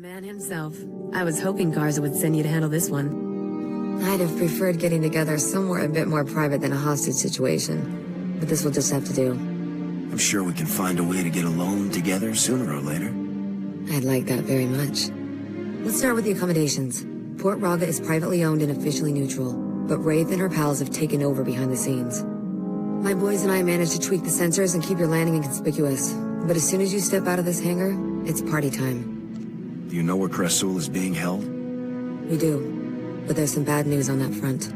man himself. I was hoping Garza would send you to handle this one. I'd have preferred getting together somewhere a bit more private than a hostage situation. But this will just have to do. I'm sure we can find a way to get alone together sooner or later. I'd like that very much. Let's start with the accommodations. Port Raga is privately owned and officially neutral, but Wraith and her pals have taken over behind the scenes. My boys and I managed to tweak the sensors and keep your landing inconspicuous. But as soon as you step out of this hangar, it's party time. Do you know where Krasul is being held? We do, but there's some bad news on that front.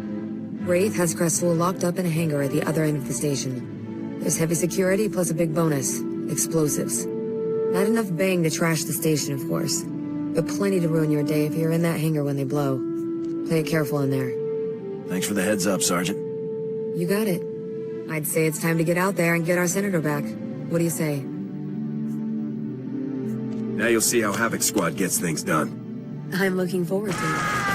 Wraith has Krasul locked up in a hangar at the other end of the station. There's heavy security plus a big bonus, explosives. Not enough bang to trash the station, of course, but plenty to ruin your day if you're in that hangar when they blow. Play it careful in there. Thanks for the heads up, Sergeant. You got it. I'd say it's time to get out there and get our senator back. What do you say? Now you'll see how Havoc Squad gets things done. I'm looking forward to it.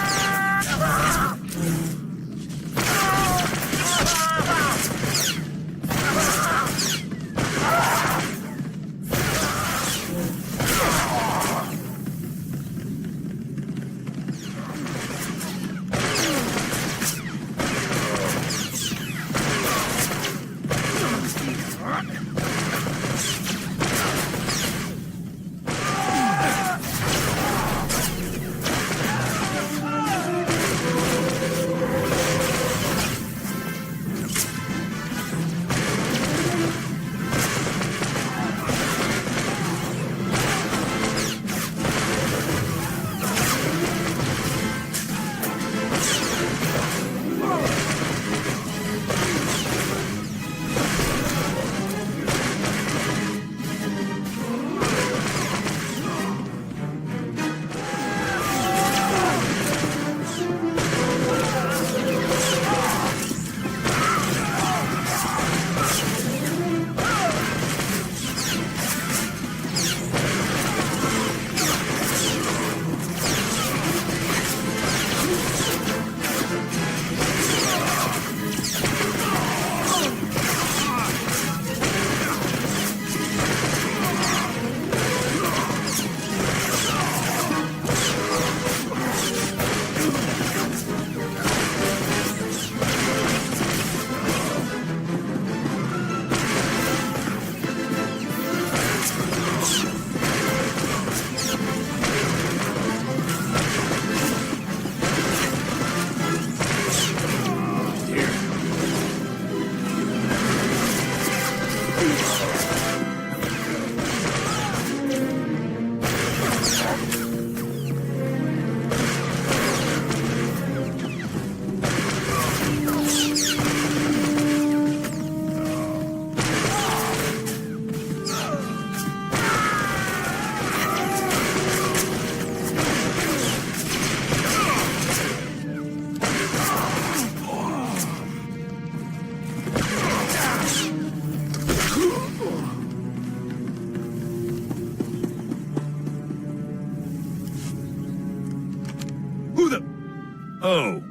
Oh,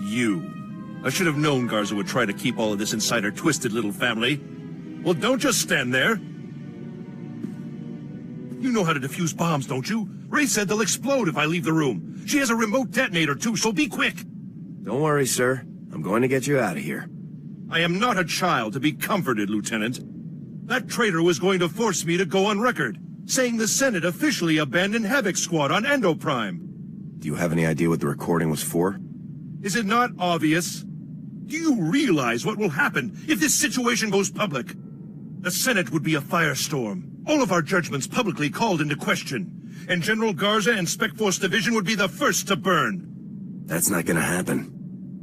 you. I should have known Garza would try to keep all of this inside her twisted little family. Well, don't just stand there. You know how to defuse bombs, don't you? Ray said they'll explode if I leave the room. She has a remote detonator, too, so be quick. Don't worry, sir. I'm going to get you out of here. I am not a child to be comforted, Lieutenant. That traitor was going to force me to go on record, saying the Senate officially abandoned Havoc Squad on Endoprime. Do you have any idea what the recording was for? Is it not obvious? Do you realize what will happen if this situation goes public? The Senate would be a firestorm. All of our judgments publicly called into question. And General Garza and Spec Force Division would be the first to burn. That's not gonna happen.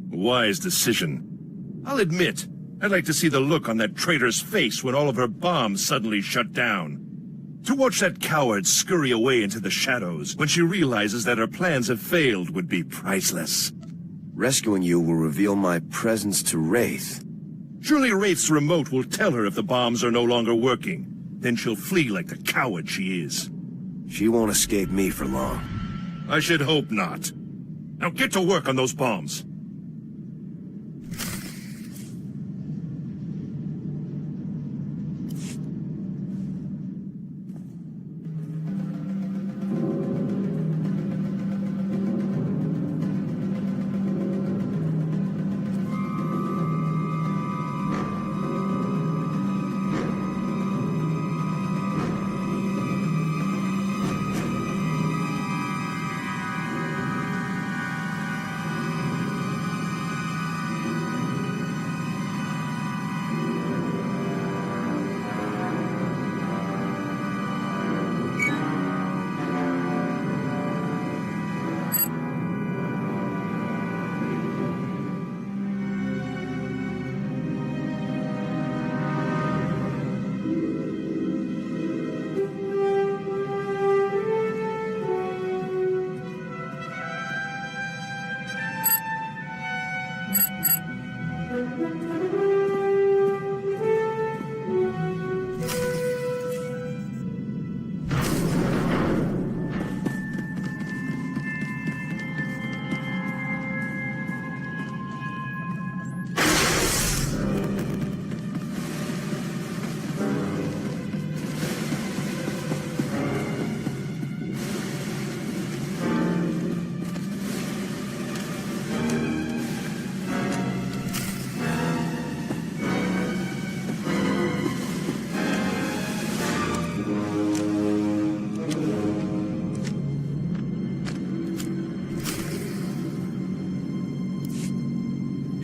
Wise decision. I'll admit, I'd like to see the look on that traitor's face when all of her bombs suddenly shut down. To watch that coward scurry away into the shadows when she realizes that her plans have failed would be priceless. Rescuing you will reveal my presence to Wraith. Surely Wraith's remote will tell her if the bombs are no longer working. Then she'll flee like the coward she is. She won't escape me for long. I should hope not. Now get to work on those bombs.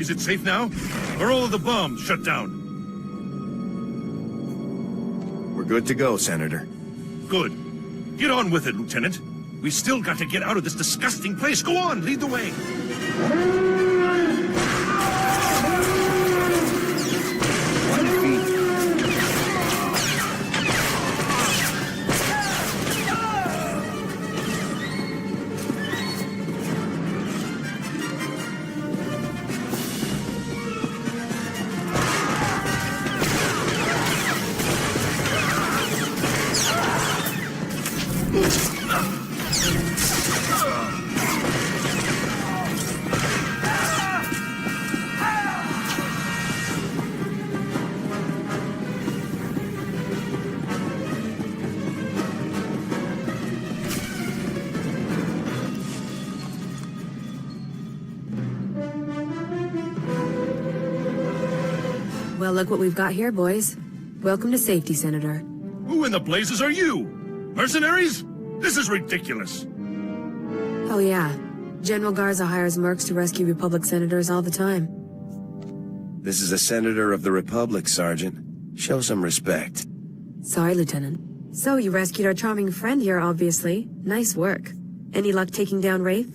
Is it safe now? Are all of the bombs shut down? We're good to go, Senator. Good. Get on with it, Lieutenant. We still got to get out of this disgusting place. Go on, lead the way. Well, look what we've got here, boys. Welcome to safety, Senator. Who in the blazes are you? Mercenaries? This is ridiculous. Oh yeah, General Garza hires mercs to rescue Republic senators all the time. This is a senator of the Republic, Sergeant. Show some respect. Sorry, Lieutenant. So, you rescued our charming friend here, obviously. Nice work. Any luck taking down Wraith?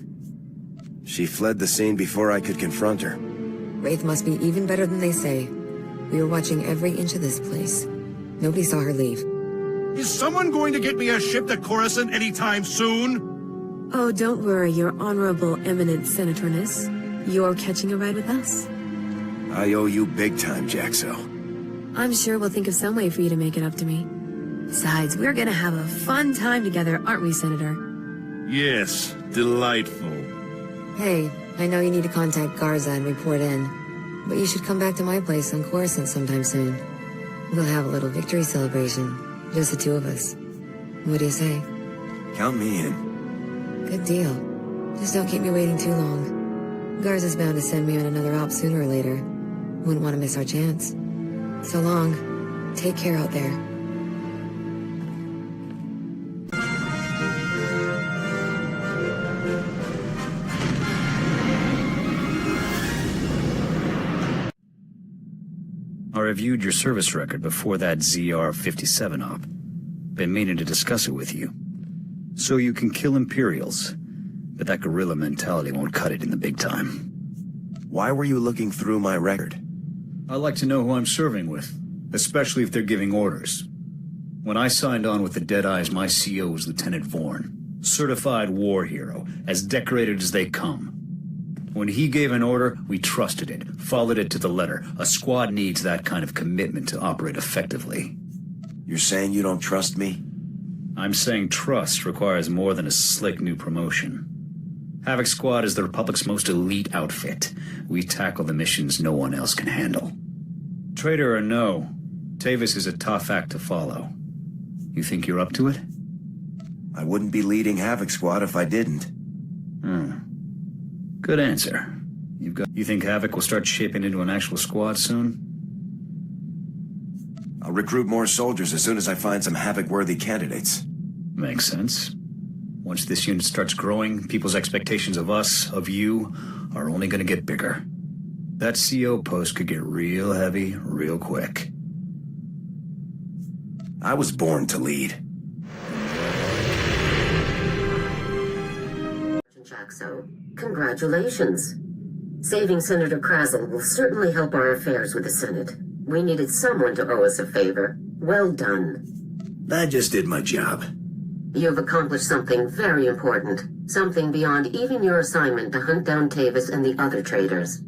She fled the scene before I could confront her. Wraith must be even better than they say. We were watching every inch of this place. Nobody saw her leave. Is someone going to get me a ship to Coruscant anytime soon? Oh, don't worry, Your Honorable Eminent Senatorness. You're catching a ride with us. I owe you big time, Jaxo. I'm sure we'll think of some way for you to make it up to me. Besides, we're gonna have a fun time together, aren't we, Senator? Yes, delightful. Hey, I know you need to contact Garza and report in, but you should come back to my place on Coruscant sometime soon. We'll have a little victory celebration, just the two of us. What do you say? Count me in. Good deal. Just don't keep me waiting too long. Garza's bound to send me on another op sooner or later. Wouldn't want to miss our chance. So long. Take care out there. I reviewed your service record before that ZR-57 op. Been meaning to discuss it with you. So you can kill Imperials, but that guerrilla mentality won't cut it in the big time. Why were you looking through my record? I like to know who I'm serving with, especially if they're giving orders. When I signed on with the Deadeyes, my CO was Lieutenant Vorn, certified war hero, as decorated as they come. When he gave an order, we trusted it, followed it to the letter. A squad needs that kind of commitment to operate effectively. You're saying you don't trust me? I'm saying trust requires more than a slick new promotion. Havoc Squad is the Republic's most elite outfit. We tackle the missions no one else can handle. Traitor or no, Tavis is a tough act to follow. You think you're up to it? I wouldn't be leading Havoc Squad if I didn't. Good answer. You think Havoc will start shaping into an actual squad soon? I'll recruit more soldiers as soon as I find some Havoc-worthy candidates. Makes sense. Once this unit starts growing, people's expectations of us, of you, are only gonna get bigger. That CO post could get real heavy, real quick. I was born to lead. Jaxo, congratulations. Saving Senator Krazel will certainly help our affairs with the Senate. We needed someone to owe us a favor. Well done. I just did my job. You have accomplished something very important. Something beyond even your assignment to hunt down Tavis and the other traitors.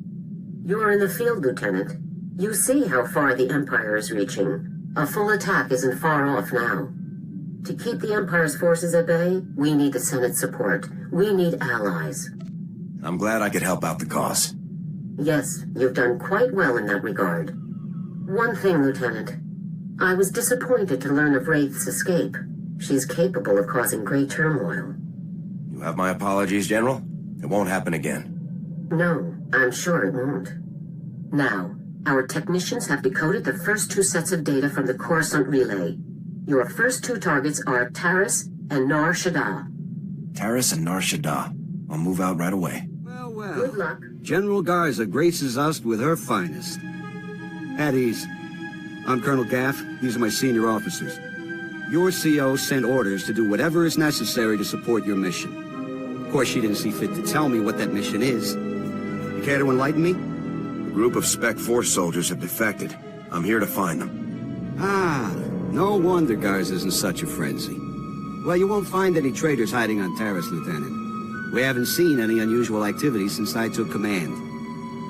You are in the field, Lieutenant. You see how far the Empire is reaching. A full attack isn't far off now. To keep the Empire's forces at bay, we need the Senate support. We need allies. I'm glad I could help out the cause. Yes, you've done quite well in that regard. One thing, Lieutenant. I was disappointed to learn of Wraith's escape. She's capable of causing great turmoil. You have my apologies, General. It won't happen again. No, I'm sure it won't. Now, our technicians have decoded the first two sets of data from the Coruscant relay. Your first two targets are Taris and Nar Shaddaa. Taris and Nar Shaddaa. I'll move out right away. Well, Well, Good luck. General Garza graces us with her finest. At ease. I'm Colonel Gaff. These are my senior officers. Your CO sent orders to do whatever is necessary to support your mission. Of course, she didn't see fit to tell me what that mission is. You care to enlighten me? A group of Spec Force soldiers have defected. I'm here to find them. Ah, no wonder Garza's in such a frenzy. Well, you won't find any traitors hiding on Taris, Lieutenant. We haven't seen any unusual activity since I took command.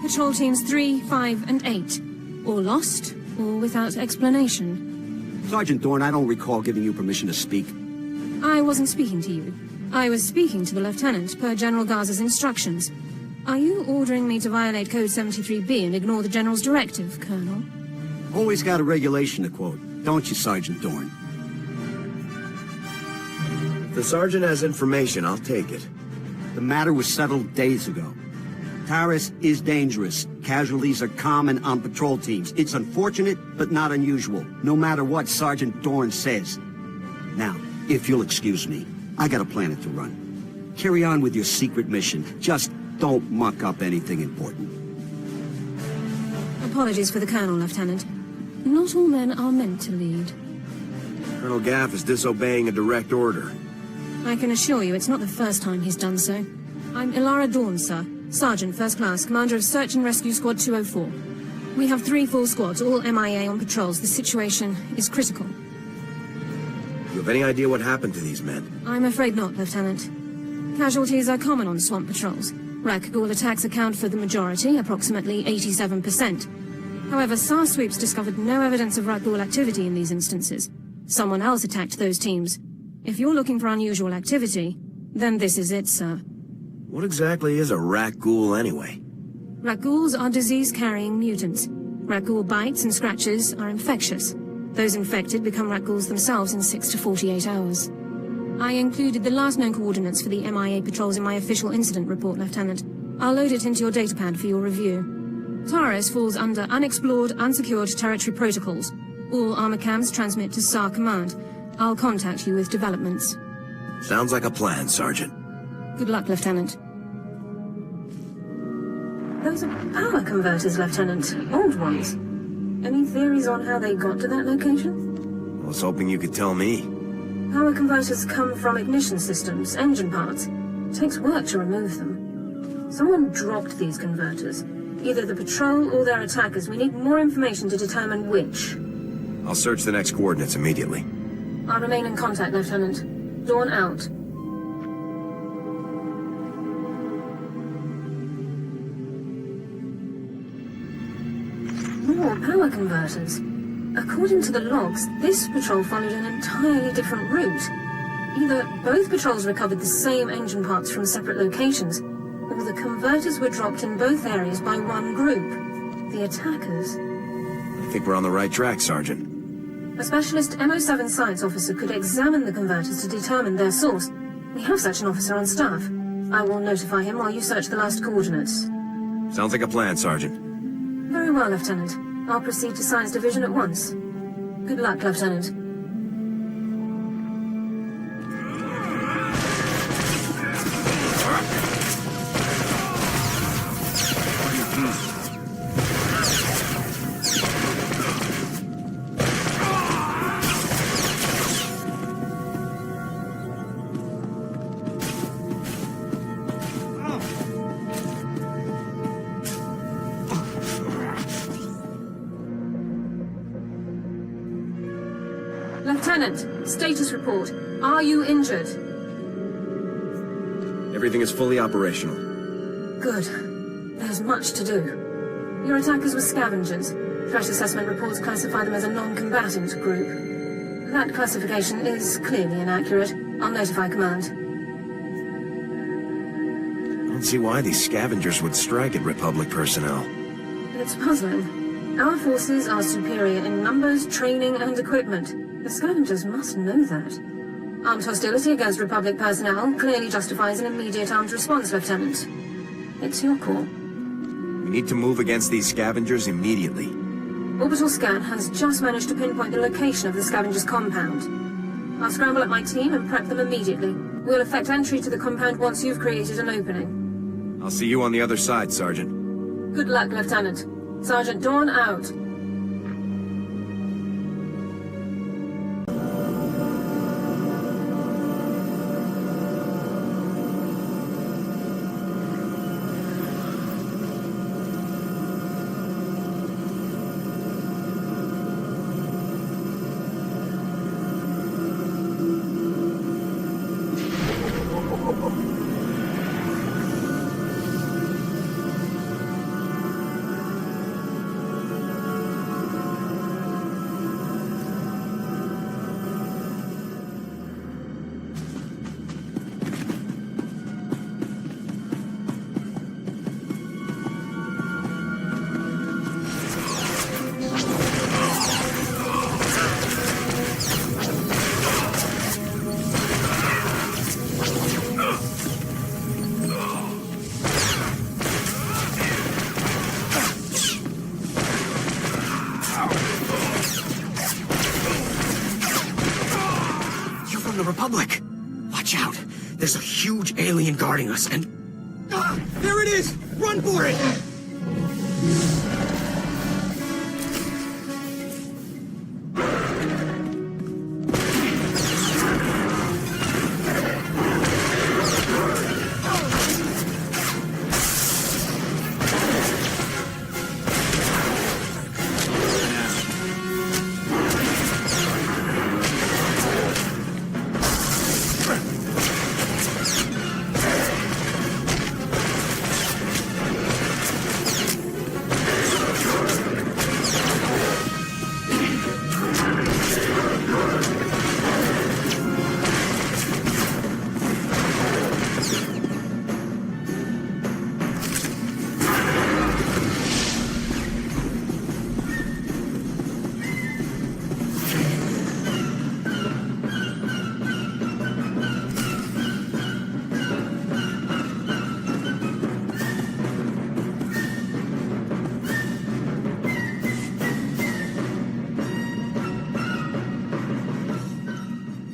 Patrol teams 3, 5, and 8. All lost, or without explanation. Sergeant Dorn, I don't recall giving you permission to speak. I wasn't speaking to you. I was speaking to the Lieutenant, per General Garza's instructions. Are you ordering me to violate Code 73B and ignore the General's directive, Colonel? Always got a regulation to quote, don't you, Sergeant Dorn? If the sergeant has information, I'll take it. The matter was settled days ago. Taris is dangerous. Casualties are common on patrol teams. It's unfortunate, but not unusual, no matter what Sergeant Dorn says. Now, if you'll excuse me, I got a planet to run. Carry on with your secret mission. Just don't muck up anything important. Apologies for the Colonel, Lieutenant. Not all men are meant to lead. Colonel Gaff is disobeying a direct order. I can assure you it's not the first time he's done so. I'm Ilara Dawn, sir. Sergeant, First Class, Commander of Search and Rescue Squad 204. We have 3 full squads, all MIA on patrols. The situation is critical. You have any idea what happened to these men? I'm afraid not, Lieutenant. Casualties are common on swamp patrols. Rakghoul attacks account for the majority, approximately 87%. However, SAR sweeps discovered no evidence of Rakghoul activity in these instances. Someone else attacked those teams. If you're looking for unusual activity, then this is it, sir. What exactly is a Rakghoul anyway? Rakghouls are disease-carrying mutants. Rakghoul bites and scratches are infectious. Those infected become Rakghouls themselves in 6 to 48 hours. I included the last known coordinates for the MIA patrols in my official incident report, Lieutenant. I'll load it into your datapad for your review. Taris falls under unexplored, unsecured territory protocols. All armor cams transmit to SAR Command. I'll contact you with developments. Sounds like a plan, Sergeant. Good luck, Lieutenant. Those are power converters, Lieutenant. Old ones. Any theories on how they got to that location? I was hoping you could tell me. Power converters come from ignition systems, engine parts. It takes work to remove them. Someone dropped these converters. Either the patrol or their attackers. We need more information to determine which. I'll search the next coordinates immediately. I'll remain in contact, Lieutenant. Dawn out. More power converters. According to the logs, this patrol followed an entirely different route. Either both patrols recovered the same engine parts from separate locations, or the converters were dropped in both areas by one group. The attackers. I think we're on the right track, Sergeant. A specialist MO7 science officer could examine the converters to determine their source. We have such an officer on staff. I will notify him while you search the last coordinates. Sounds like a plan, Sergeant. Very well, Lieutenant. I'll proceed to Science Division at once. Good luck, Lieutenant. Lieutenant, status report. Are you injured? Everything is fully operational. Good. There's much to do. Your attackers were scavengers. Threat assessment reports classify them as a non-combatant group. That classification is clearly inaccurate. I'll notify Command. I don't see why these scavengers would strike at Republic personnel. It's puzzling. Our forces are superior in numbers, training, and equipment. The scavengers must know that. Armed hostility against Republic personnel clearly justifies an immediate armed response, Lieutenant. It's your call. We need to move against these scavengers immediately. Orbital scan has just managed to pinpoint the location of the scavengers' compound. I'll scramble up my team and prep them immediately. We'll effect entry to the compound once you've created an opening. I'll see you on the other side, Sergeant. Good luck, Lieutenant. Sergeant Dorn out. The Republic! Watch out! There's a huge alien guarding us, and... Ah! There it is! Run for it!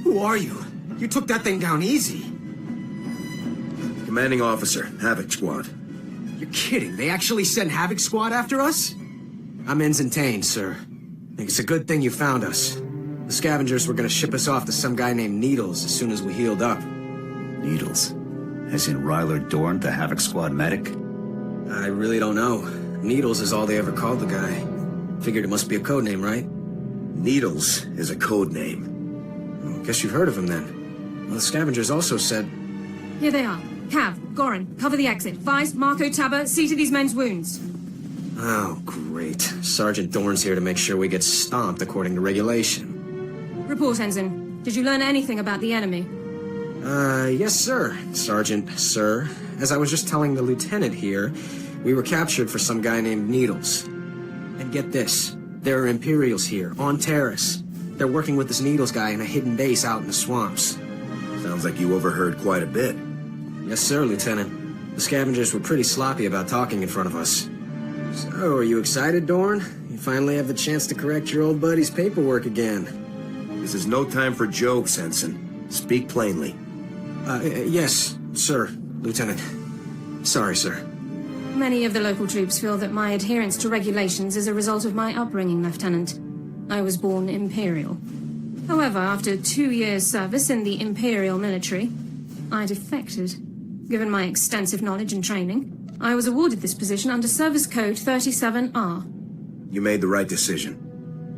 Who are you? You took that thing down easy. Commanding Officer, Havoc Squad. You're kidding. They actually sent Havoc Squad after us? I'm Ensign Tane, sir. I think it's a good thing you found us. The scavengers were gonna ship us off to some guy named Needles as soon as we healed up. Needles? As in Ryler Dorn, the Havoc Squad medic? I really don't know. Needles is all they ever called the guy. Figured it must be a code name, right? Needles is a code name. Well, guess you've heard of him then. Well, the scavengers also said... Here they are. Cav, Gorin, cover the exit. Feist, Marco, Tabba, see to these men's wounds. Oh, great. Sergeant Dorn's here to make sure we get stomped according to regulation. Report, Ensign. Did you learn anything about the enemy? Yes, sir. Sergeant, sir. As I was just telling the lieutenant here, we were captured for some guy named Needles. And get this. There are Imperials here, on Terrace. They're working with this Needles guy in a hidden base out in the swamps. Sounds like you overheard quite a bit. Yes, sir, Lieutenant. The scavengers were pretty sloppy about talking in front of us. So, are you excited, Dorn? You finally have the chance to correct your old buddy's paperwork again. This is no time for jokes, Ensign. Speak plainly. Yes, sir, Lieutenant. Sorry, sir. Many of the local troops feel that my adherence to regulations is a result of my upbringing, Lieutenant. I was born Imperial. However, after 2 years' service in the Imperial military, I defected. Given my extensive knowledge and training, I was awarded this position under Service Code 37R. You made the right decision.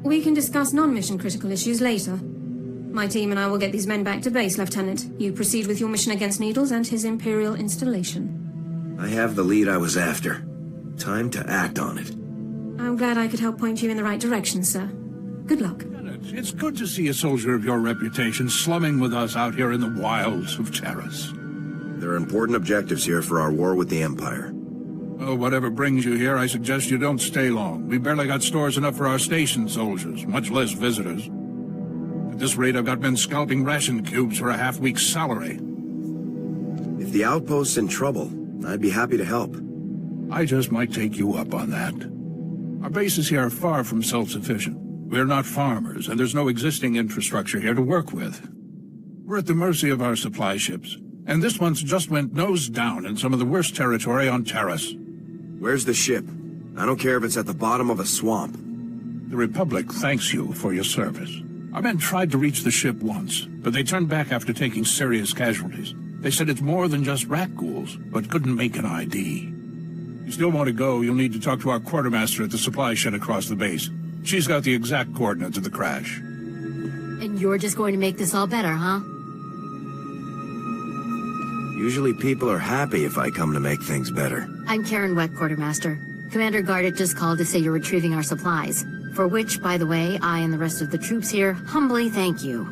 We can discuss non-mission critical issues later. My team and I will get these men back to base, Lieutenant. You proceed with your mission against Needles and his Imperial installation. I have the lead I was after. Time to act on it. I'm glad I could help point you in the right direction, sir. Good luck. It's good to see a soldier of your reputation slumming with us out here in the wilds of Terrace. There are important objectives here for our war with the Empire. Well, whatever brings you here, I suggest you don't stay long. We barely got stores enough for our station soldiers, much less visitors. At this rate, I've got men scalping ration cubes for a half-week's salary. If the outpost's in trouble, I'd be happy to help. I just might take you up on that. Our bases here are far from self-sufficient. We're not farmers, and there's no existing infrastructure here to work with. We're at the mercy of our supply ships. And this one's just went nose down in some of the worst territory on Taris. Where's the ship? I don't care if it's at the bottom of a swamp. The Republic thanks you for your service. Our men tried to reach the ship once, but they turned back after taking serious casualties. They said it's more than just rat ghouls, but couldn't make an ID. If you still want to go, you'll need to talk to our quartermaster at the supply shed across the base. She's got the exact coordinates of the crash. And you're just going to make this all better, huh? Usually people are happy if I come to make things better. I'm Karen Weck, Quartermaster. Commander Gardet just called to say you're retrieving our supplies. For which, by the way, I and the rest of the troops here humbly thank you.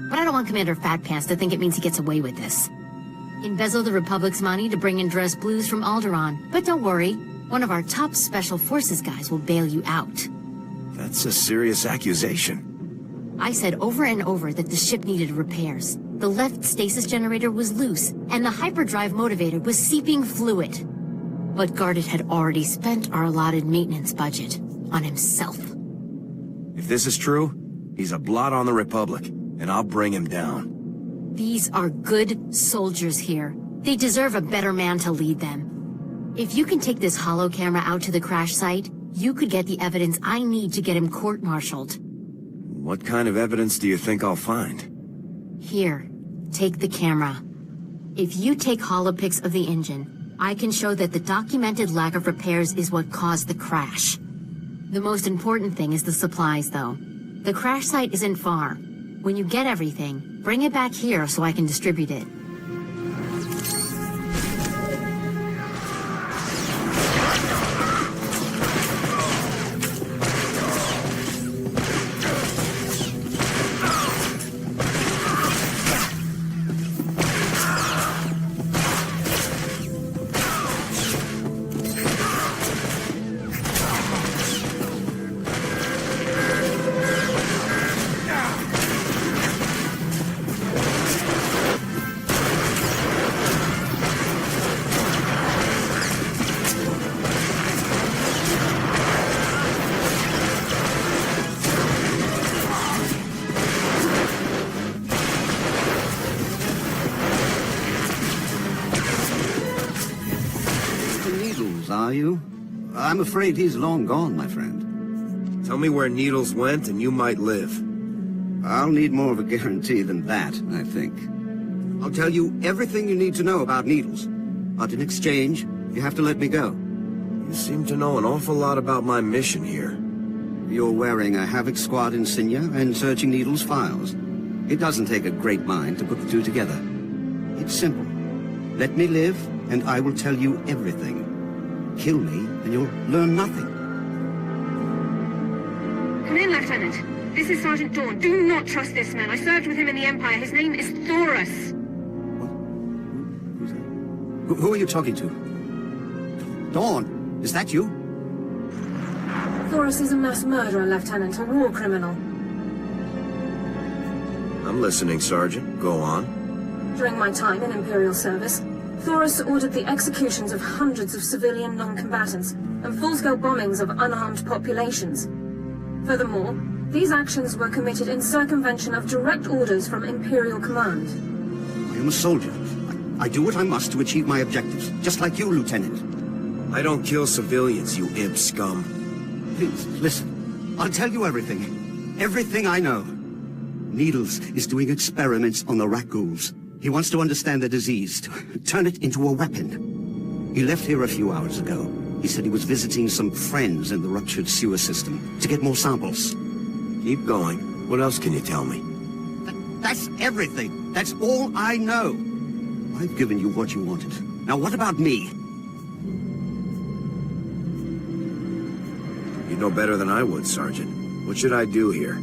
But I don't want Commander Fat Pants to think it means he gets away with this. Embezzle the Republic's money to bring in dress blues from Alderaan. But don't worry, one of our top Special Forces guys will bail you out. That's a serious accusation. I said over and over that the ship needed repairs. The left stasis generator was loose, and the hyperdrive motivator was seeping fluid. But Gardet had already spent our allotted maintenance budget on himself. If this is true, he's a blot on the Republic, and I'll bring him down. These are good soldiers here. They deserve a better man to lead them. If you can take this holo camera out to the crash site, you could get the evidence I need to get him court-martialed. What kind of evidence do you think I'll find? Here, take the camera. If you take holopics of the engine, I can show that the documented lack of repairs is what caused the crash. The most important thing is the supplies, though. The crash site isn't far. When you get everything, bring it back here so I can distribute it. Are you? I'm afraid he's long gone, my friend. Tell me where Needles went and you might live. I'll need more of a guarantee than that, I think. I'll tell you everything you need to know about Needles. But in exchange, you have to let me go. You seem to know an awful lot about my mission here. You're wearing a Havoc Squad insignia and searching Needles' files. It doesn't take a great mind to put the two together. It's simple. Let me live, and I will tell you everything. Kill me, and you'll learn nothing. Come in, Lieutenant. This is Sergeant Dawn. Do not trust this man. I served with him in the Empire. His name is Thoris. What? Who's that? Who are you talking to? Dawn, is that you? Thoris is a mass murderer, Lieutenant. A war criminal. I'm listening, Sergeant. Go on. During my time in Imperial service, Thoris ordered the executions of hundreds of civilian non-combatants and full-scale bombings of unarmed populations. Furthermore, these actions were committed in circumvention of direct orders from Imperial command. I am a soldier. I do what I must to achieve my objectives, just like you, Lieutenant. I don't kill civilians, you imp scum. Please, listen. I'll tell you everything. Everything I know. Needles is doing experiments on the rat ghouls. He wants to understand the disease, to turn it into a weapon. He left here a few hours ago. He said he was visiting some friends in the ruptured sewer system to get more samples. Keep going. What else can you tell me? That's everything. That's all I know. I've given you what you wanted. Now what about me? You'd know better than I would, Sergeant. What should I do here?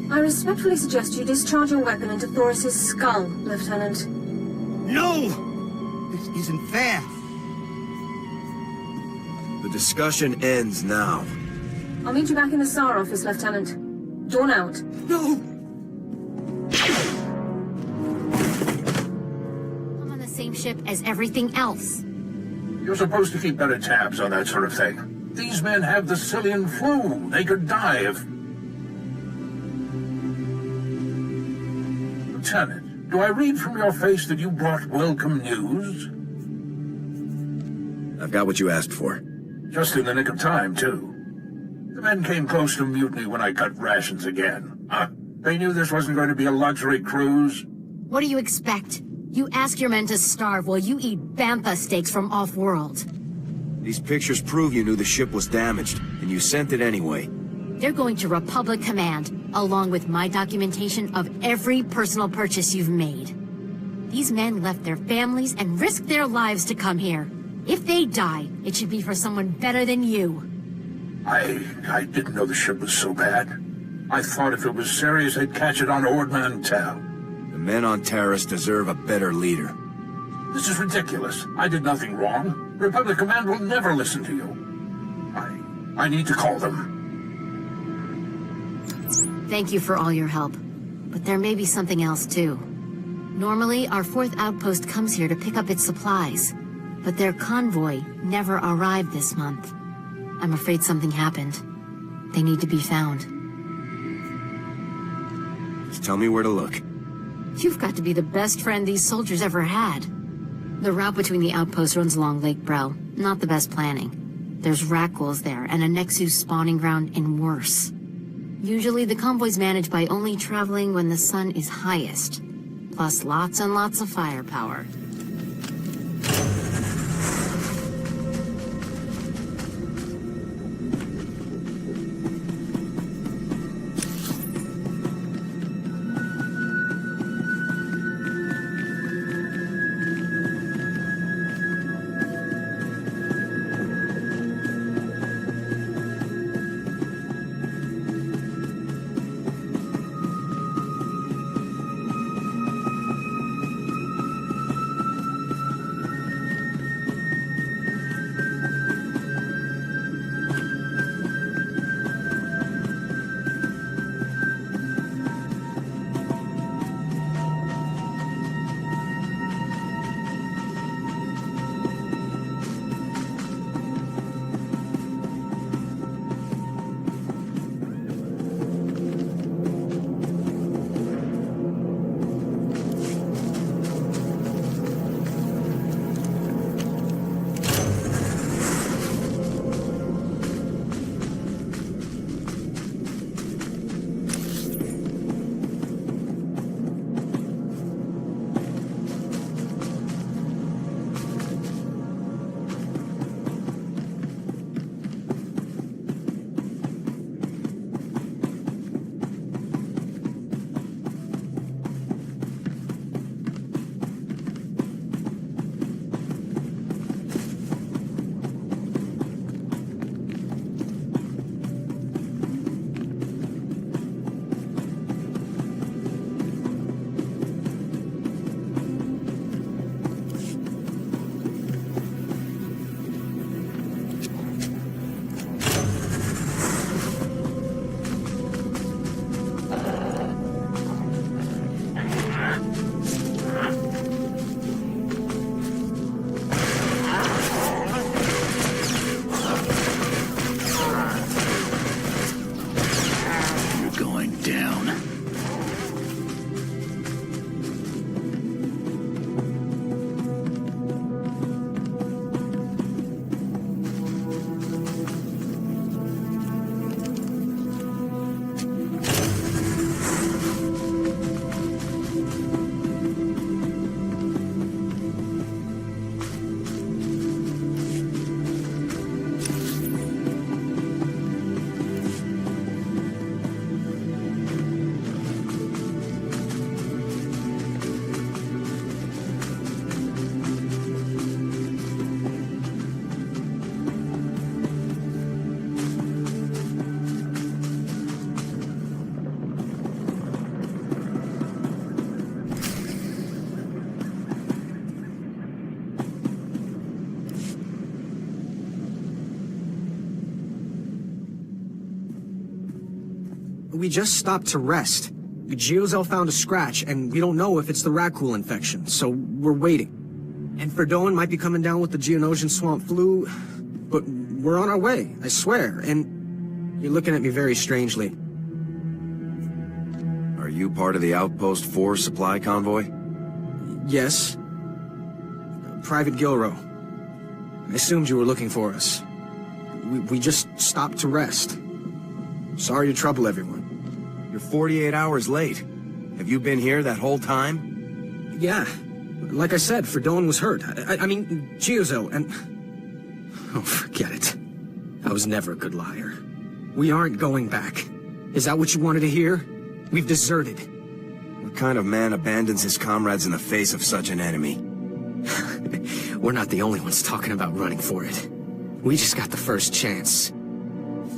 I respectfully suggest you discharge your weapon into Thoris's skull, Lieutenant. No! This isn't fair. The discussion ends now. I'll meet you back in the SAR office, Lieutenant. Dawn out. No! I'm on the same ship as everything else. You're supposed to keep better tabs on that sort of thing. These men have the Cillian flu. They could die if... Lieutenant, Do I read from your face that you brought welcome news? I've got what you asked for. Just in the nick of time, too. The men came close to mutiny when I cut rations again. They knew this wasn't going to be a luxury cruise. What do you expect? You ask your men to starve while you eat bantha steaks from off-world. These pictures prove you knew the ship was damaged, and you sent it anyway. They're going to Republic Command, along with my documentation of every personal purchase you've made. These men left their families and risked their lives to come here. If they die, it should be for someone better than you. I didn't know the ship was so bad. I thought if it was serious, they'd catch it on Ord Mantell. The men on Taris deserve a better leader. This is ridiculous. I did nothing wrong. Republic Command will never listen to you. I need to call them. Thank you for all your help. But there may be something else, too. Normally, our 4th outpost comes here to pick up its supplies. But their convoy never arrived this month. I'm afraid something happened. They need to be found. Just tell me where to look. You've got to be the best friend these soldiers ever had. The route between the outposts runs along Lake Brel. Not the best planning. There's Rakghouls there, and a Nexus spawning ground in Worse. Usually the convoy's managed by only traveling when the sun is highest. Plus lots and lots of firepower. We just stopped to rest. Geozel found a scratch, and we don't know if it's the Rakghoul infection, so we're waiting. And Ferdoan might be coming down with the Geonosian swamp flu, but we're on our way, I swear, and you're looking at me very strangely. Are you part of the Outpost 4 supply convoy? Yes? Private Gilrow. I assumed you were looking for us. We just stopped to rest. Sorry to trouble everyone. You're 48 hours late. Have you been here that whole time? Yeah. Like I said, Fredon was hurt. I mean, Giozo, and... Oh, forget it. I was never a good liar. We aren't going back. Is that what you wanted to hear? We've deserted. What kind of man abandons his comrades in the face of such an enemy? We're not the only ones talking about running for it. We just got the first chance.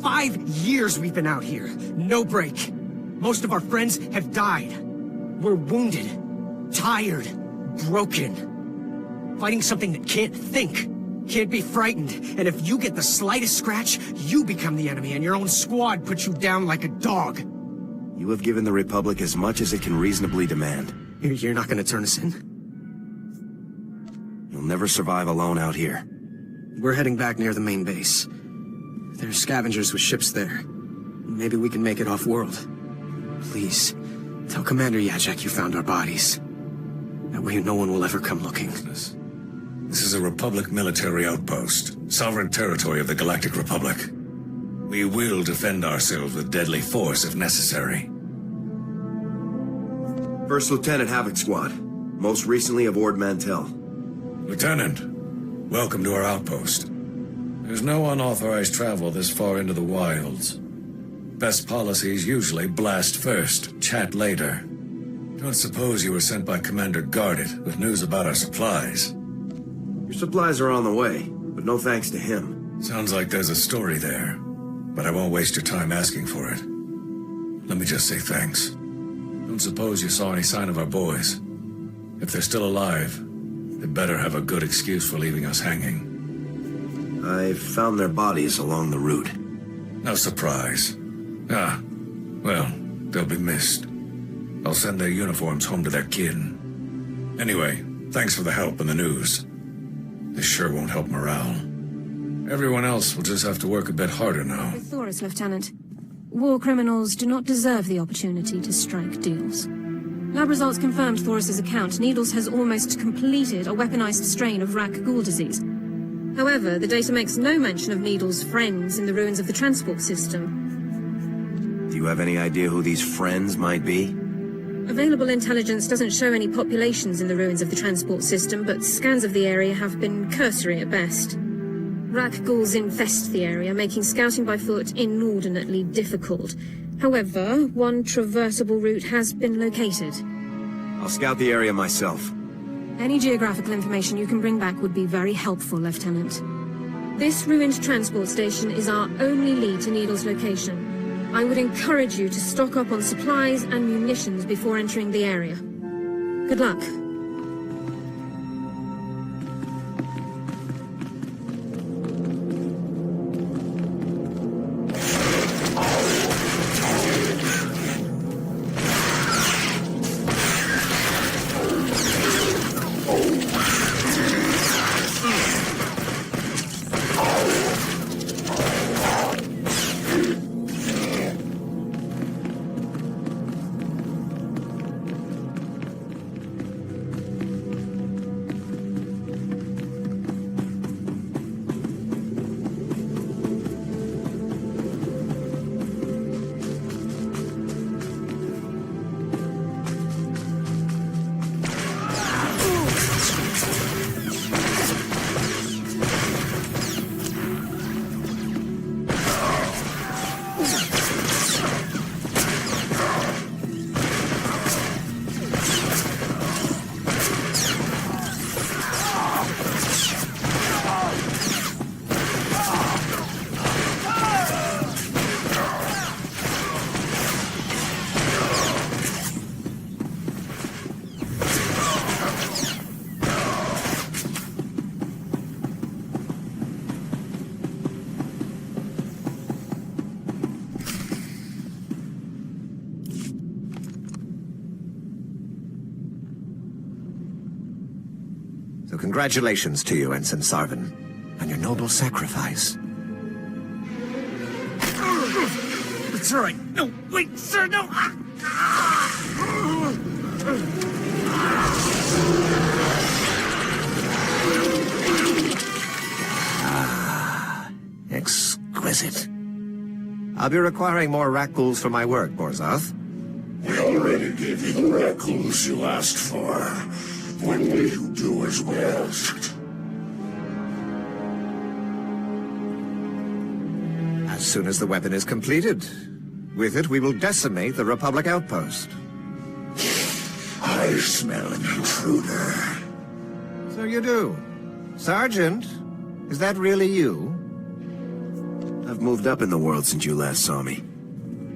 5 years we've been out here. No break. Most of our friends have died. We're wounded, tired, broken. Fighting something that can't think, can't be frightened. And if you get the slightest scratch, you become the enemy and your own squad puts you down like a dog. You have given the Republic as much as it can reasonably demand. You're not gonna turn us in? You'll never survive alone out here. We're heading back near the main base. There's scavengers with ships there. Maybe we can make it off-world. Please, tell Commander Yajek you found our bodies. That way no one will ever come looking. This is a Republic military outpost, sovereign territory of the Galactic Republic. We will defend ourselves with deadly force if necessary. First Lieutenant Havoc Squad, most recently aboard Mantell. Lieutenant, welcome to our outpost. There's no unauthorized travel this far into the wilds. Best policies usually blast first, chat later. Don't suppose you were sent by Commander Gardet with news about our supplies. Your supplies are on the way, but no thanks to him. Sounds like there's a story there, but I won't waste your time asking for it. Let me just say thanks. Don't suppose you saw any sign of our boys. If they're still alive, they better have a good excuse for leaving us hanging. I found their bodies along the route. No surprise. Ah, well, they'll be missed. I'll send their uniforms home to their kin. Anyway, thanks for the help and the news. This sure won't help morale. Everyone else will just have to work a bit harder now. With Thoris, Lieutenant. War criminals do not deserve the opportunity to strike deals. Lab results confirmed Thoris's account. Needles has almost completed a weaponized strain of Rakghoul disease. However, the data makes no mention of Needles' friends in the ruins of the transport system. Do you have any idea who these friends might be? Available intelligence doesn't show any populations in the ruins of the transport system, but scans of the area have been cursory at best. Rakghouls infest the area, making scouting by foot inordinately difficult. However, one traversable route has been located. I'll scout the area myself. Any geographical information you can bring back would be very helpful, Lieutenant. This ruined transport station is our only lead to Needle's location. I would encourage you to stock up on supplies and munitions before entering the area. Good luck. So congratulations to you, Ensign Sarvin, on your noble sacrifice. It's all right. No, wait, sir, no! is it? I'll be requiring more rat ghouls for my work, Borzov. We already gave you the rat ghouls you asked for. When will you do as we asked? As soon as the weapon is completed. With it, we will decimate the Republic outpost. I smell an intruder. So you do. Sergeant, is that really you? I've moved up in the world since you last saw me.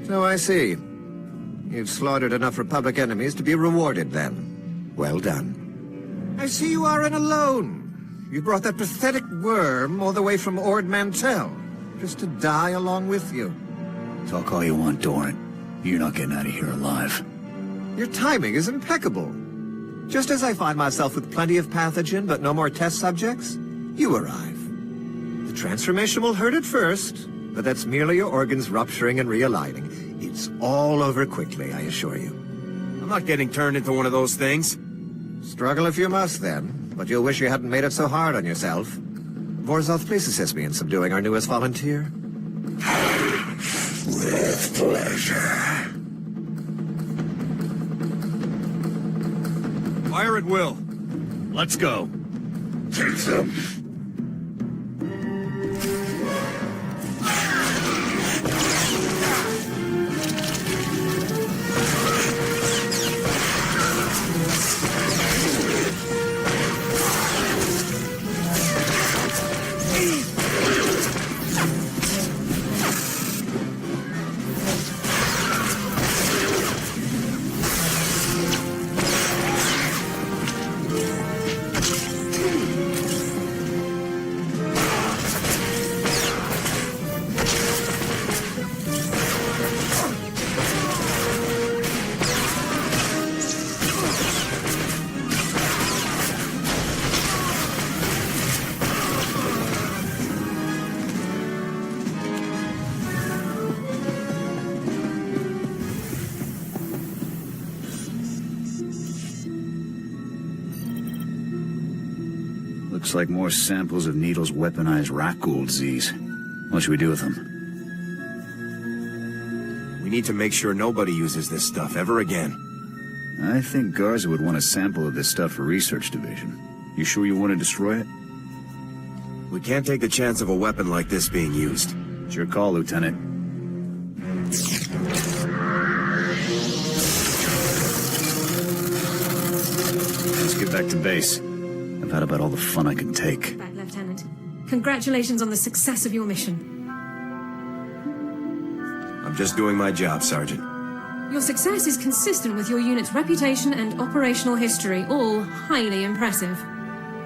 So I see. You've slaughtered enough Republic enemies to be rewarded, then. Well done. I see you aren't alone. You brought that pathetic worm all the way from Ord Mantell, just to die along with you. Talk all you want, Doran. You're not getting out of here alive. Your timing is impeccable. Just as I find myself with plenty of pathogen but no more test subjects, you arrive. The transformation will hurt at first, but that's merely your organs rupturing and realigning. It's all over quickly, I assure you. I'm not getting turned into one of those things. Struggle if you must, then, but you'll wish you hadn't made it so hard on yourself. Borzov, please assist me in subduing our newest volunteer. With pleasure. Fire at will. Let's go. Take them. Looks like more samples of Needle's weaponized rat ghoul disease. What should we do with them? We need to make sure nobody uses this stuff ever again. I think Garza would want a sample of this stuff for Research Division. You sure you want to destroy it? We can't take the chance of a weapon like this being used. It's your call, Lieutenant. Let's get back to base. I've had about all the fun I can take. Back, Lieutenant. Congratulations on the success of your mission. I'm just doing my job, Sergeant. Your success is consistent with your unit's reputation and operational history, all highly impressive.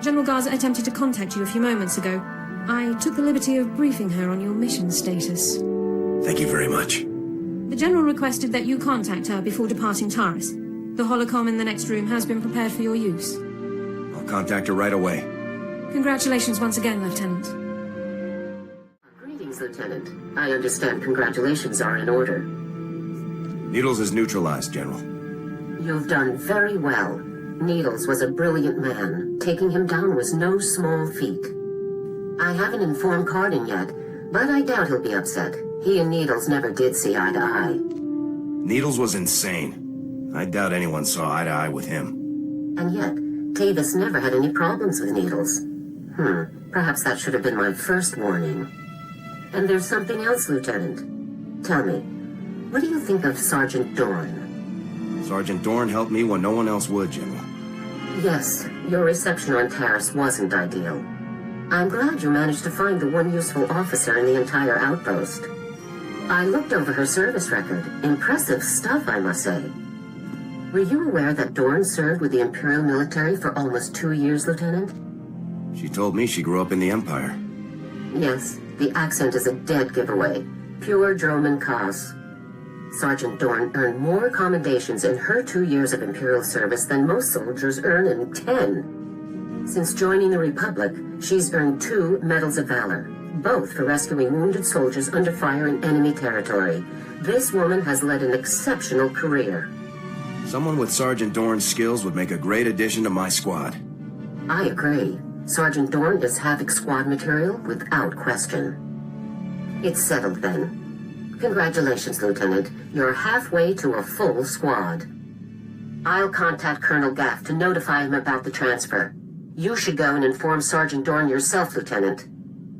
General Garza attempted to contact you a few moments ago. I took the liberty of briefing her on your mission status. Thank you very much. The General requested that you contact her before departing Taris. The holocom in the next room has been prepared for your use. I'll contact her right away. Congratulations once again, Lieutenant. Greetings, Lieutenant. I understand congratulations are in order. Needles is neutralized, General. You've done very well. Needles was a brilliant man. Taking him down was no small feat. I haven't informed Cardin yet, but I doubt he'll be upset. He and Needles never did see eye to eye. Needles was insane. I doubt anyone saw eye to eye with him. And yet, Tavis never had any problems with Needles. Perhaps that should have been my first warning. And there's something else, Lieutenant. Tell me, what do you think of Sergeant Dorn? Sergeant Dorn helped me when no one else would, General. Yes, your reception on Taris wasn't ideal. I'm glad you managed to find the one useful officer in the entire outpost. I looked over her service record. Impressive stuff, I must say. Were you aware that Dorn served with the Imperial military for almost 2 years, Lieutenant? She told me she grew up in the Empire. Yes, the accent is a dead giveaway. Pure Droman Kos. Sergeant Dorn earned more commendations in her 2 years of Imperial service than most soldiers earn in 10. Since joining the Republic, she's earned 2 Medals of Valor, both for rescuing wounded soldiers under fire in enemy territory. This woman has led an exceptional career. Someone with Sergeant Dorn's skills would make a great addition to my squad. I agree. Sergeant Dorn is Havoc squad material without question. It's settled then. Congratulations, Lieutenant. You're halfway to a full squad. I'll contact Colonel Gaff to notify him about the transfer. You should go and inform Sergeant Dorn yourself, Lieutenant.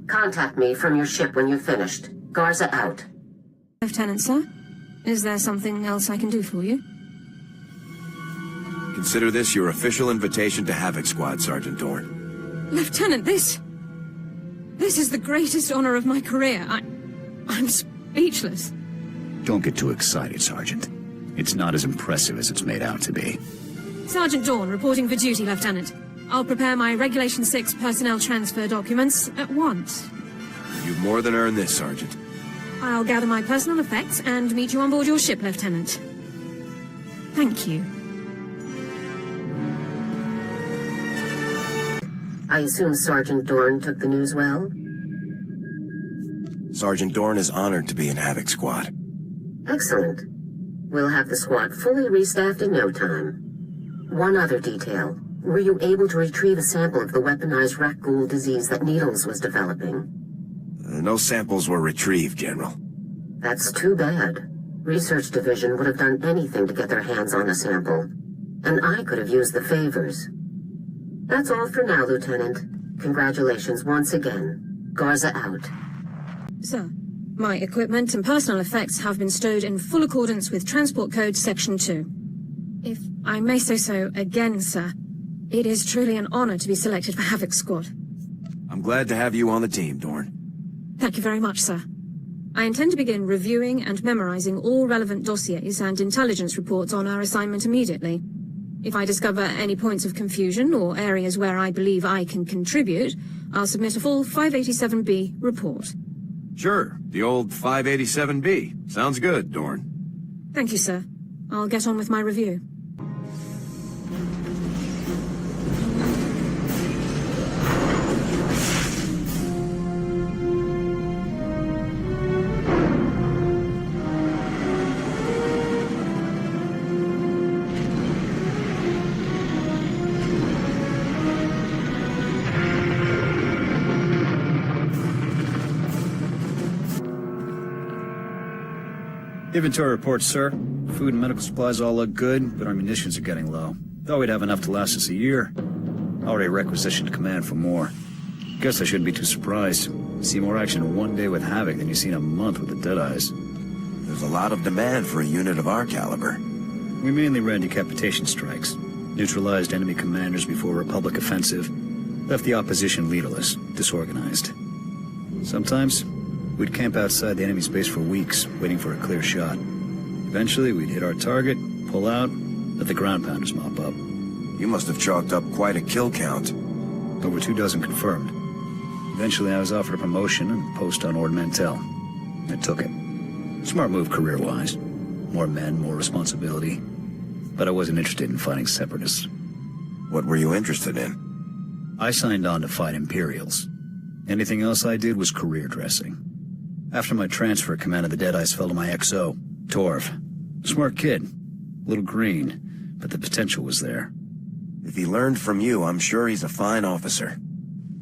Contact me from your ship when you've finished. Garza out. Lieutenant, sir? Is there something else I can do for you? Consider this your official invitation to Havoc Squad, Sergeant Dorn. Lieutenant, this is the greatest honor of my career. I'm speechless. Don't get too excited, Sergeant. It's not as impressive as it's made out to be. Sergeant Dorn, reporting for duty, Lieutenant. I'll prepare my Regulation 6 personnel transfer documents at once. You've more than earned this, Sergeant. I'll gather my personal effects and meet you on board your ship, Lieutenant. Thank you. I assume Sergeant Dorn took the news well? Sergeant Dorn is honored to be in Havoc Squad. Excellent. We'll have the squad fully restaffed in no time. One other detail. Were you able to retrieve a sample of the weaponized rat ghoul disease that Needles was developing? No samples were retrieved, General. That's too bad. Research Division would have done anything to get their hands on a sample. And I could have used the favors. That's all for now, Lieutenant. Congratulations once again. Garza out. Sir, my equipment and personal effects have been stowed in full accordance with Transport Code Section 2. If I may say so again, sir, it is truly an honor to be selected for Havoc Squad. I'm glad to have you on the team, Dorn. Thank you very much, sir. I intend to begin reviewing and memorizing all relevant dossiers and intelligence reports on our assignment immediately. If I discover any points of confusion or areas where I believe I can contribute, I'll submit a full 587B report. Sure, the old 587B. Sounds good, Dorn. Thank you, sir. I'll get on with my review. Inventory report, sir. Food and medical supplies all look good, but our munitions are getting low. Thought we'd have enough to last us a year. Already requisitioned command for more. Guess I shouldn't be too surprised. See more action in one day with Havoc than you see in a month with the Deadeyes. There's a lot of demand for a unit of our caliber. We mainly ran decapitation strikes. Neutralized enemy commanders before Republic offensive. Left the opposition leaderless, disorganized. Sometimes, we'd camp outside the enemy's base for weeks, waiting for a clear shot. Eventually, we'd hit our target, pull out, let the ground pounders mop up. You must have chalked up quite a kill count. Over 24 confirmed. Eventually, I was offered a promotion and post on Ord Mantell. I took it. Smart move career-wise. More men, more responsibility. But I wasn't interested in fighting separatists. What were you interested in? I signed on to fight Imperials. Anything else I did was career dressing. After my transfer, command of the Deadeyes fell to my XO, Torv. Smart kid. Little green, but the potential was there. If he learned from you, I'm sure he's a fine officer.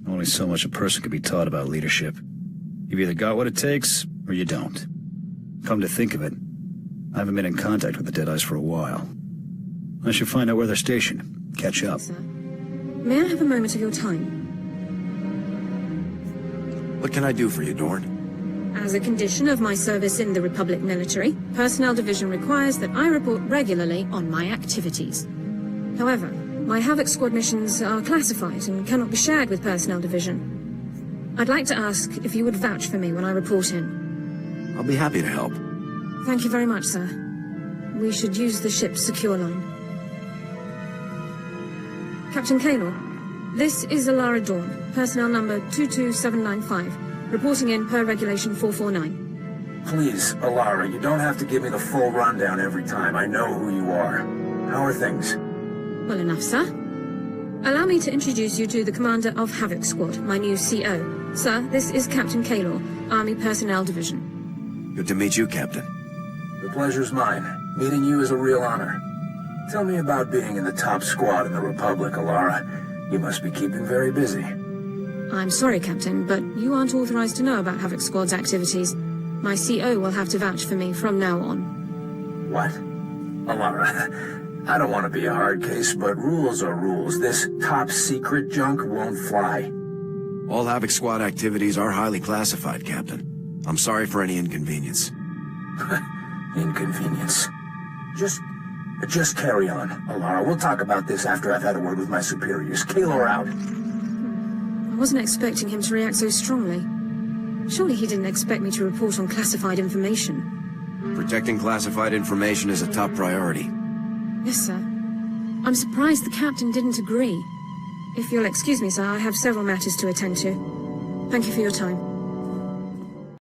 Only so much a person could be taught about leadership. You've either got what it takes, or you don't. Come to think of it, I haven't been in contact with the Deadeyes for a while. I should find out where they're stationed. Catch up. Sir, may I have a moment of your time? What can I do for you, Dorn? As a condition of my service in the Republic military, Personnel Division requires that I report regularly on my activities. However, my Havoc Squad missions are classified and cannot be shared with Personnel Division. I'd like to ask if you would vouch for me when I report in. I'll be happy to help. Thank you very much, sir. We should use the ship's secure line. Captain Kaynor, this is Alara Dorn, personnel number 22795, reporting in per Regulation 449. Please, Alara, you don't have to give me the full rundown every time. I know who you are. How are things? Well enough, sir. Allow me to introduce you to the commander of Havoc Squad, my new CO. Sir, this is Captain Kaylor, Army Personnel Division. Good to meet you, Captain. The pleasure's mine. Meeting you is a real honor. Tell me about being in the top squad in the Republic, Alara. You must be keeping very busy. I'm sorry, Captain, but you aren't authorized to know about Havoc Squad's activities. My CO will have to vouch for me from now on. What? Alara, I don't want to be a hard case, but rules are rules. This top-secret junk won't fly. All Havoc Squad activities are highly classified, Captain. I'm sorry for any inconvenience. Inconvenience. Just carry on, Alara. We'll talk about this after I've had a word with my superiors. Kaylor out. I wasn't expecting him to react so strongly. Surely he didn't expect me to report on classified information. Protecting classified information is a top priority. Yes, sir. I'm surprised the captain didn't agree. If you'll excuse me, sir, I have several matters to attend to. Thank you for your time.